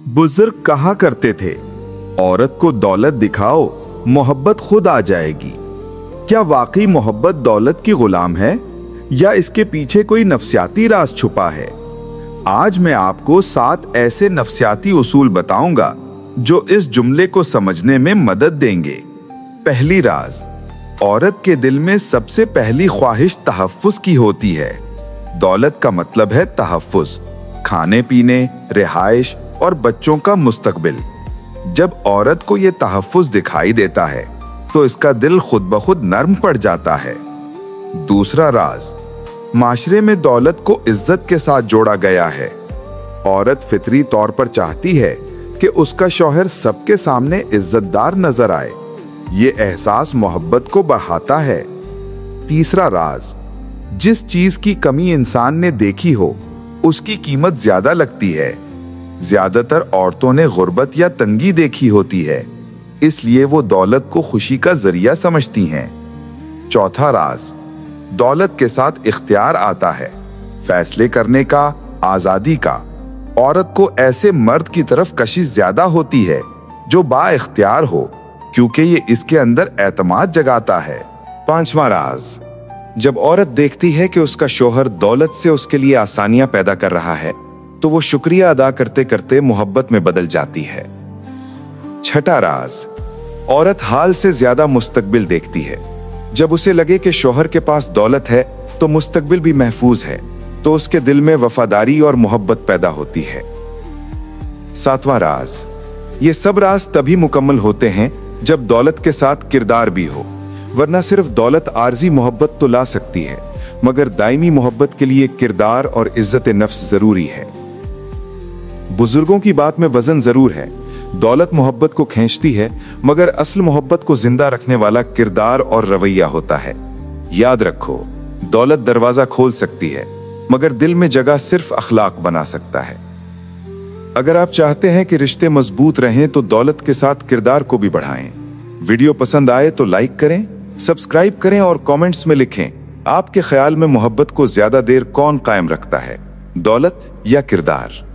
बुजुर्ग कहा करते थे, औरत को दौलत दिखाओ, मोहब्बत खुद आ जाएगी। क्या वाकई मोहब्बत दौलत की गुलाम है या इसके पीछे कोई नफ्सियाती राज छुपा है? आज मैं आपको 7 ऐसे नफ्सियाती उसूल बताऊंगा जो इस जुमले को समझने में मदद देंगे। पहली राज, औरत के दिल में सबसे पहली ख्वाहिश तहफ्फुज की होती है। दौलत का मतलब है तहफ्फुज, खाने पीने, रिहाइश और बच्चों का मुस्तकबिल। जब औरत को यह तहफ्फुज दिखाई देता है तो इसका दिल खुद ब खुद नर्म पड़ जाता है। दूसरा राज, माशरे में दौलत को इज्जत के साथ जोड़ा गया है। औरत फितरी तौर पर चाहती है कि उसका शौहर सबके सामने इज्जतदार नजर आए। ये एहसास मोहब्बत को बढ़ाता है। तीसरा राज, जिस चीज की कमी इंसान ने देखी हो उसकी कीमत ज्यादा लगती है। ज्यादातर औरतों ने गुर्बत या तंगी देखी होती है, इसलिए वो दौलत को खुशी का जरिया समझती हैं। चौथा राज, दौलत के साथ इख्तियार आता है, फैसले करने का, आजादी का। औरत को ऐसे मर्द की तरफ कशिश ज्यादा होती है जो बाइख्तियार हो, क्योंकि ये इसके अंदर एतमाद जगाता है। पांचवा राज, जब औरत देखती है कि उसका शौहर दौलत से उसके लिए आसानियां पैदा कर रहा है तो वो शुक्रिया अदा करते करते मोहब्बत में बदल जाती है। छठा राज, औरत हाल से ज्यादा मुस्तकबिल देखती है। जब उसे लगे कि शौहर के पास दौलत है तो मुस्तकबिल भी महफूज है, तो उसके दिल में वफादारी और मोहब्बत पैदा होती है। सातवां राज, ये सब राज तभी मुकम्मल होते हैं जब दौलत के साथ किरदार भी हो, वरना सिर्फ दौलत आर्जी मोहब्बत तो ला सकती है, मगर दायमी मोहब्बत के लिए किरदार और इज्जत नफ्स जरूरी है। बुजुर्गों की बात में वजन जरूर है। दौलत मोहब्बत को खींचती है, मगर असल मोहब्बत को जिंदा रखने वाला किरदार और रवैया होता है। याद रखो, दौलत दरवाजा खोल सकती है, मगर दिल में जगह सिर्फ अखलाक बना सकता है। अगर आप चाहते हैं कि रिश्ते मजबूत रहें तो दौलत के साथ किरदार को भी बढ़ाएं। वीडियो पसंद आए तो लाइक करें, सब्सक्राइब करें और कमेंट्स में लिखें आपके ख्याल में मोहब्बत को ज्यादा देर कौन कायम रखता है, दौलत या किरदार।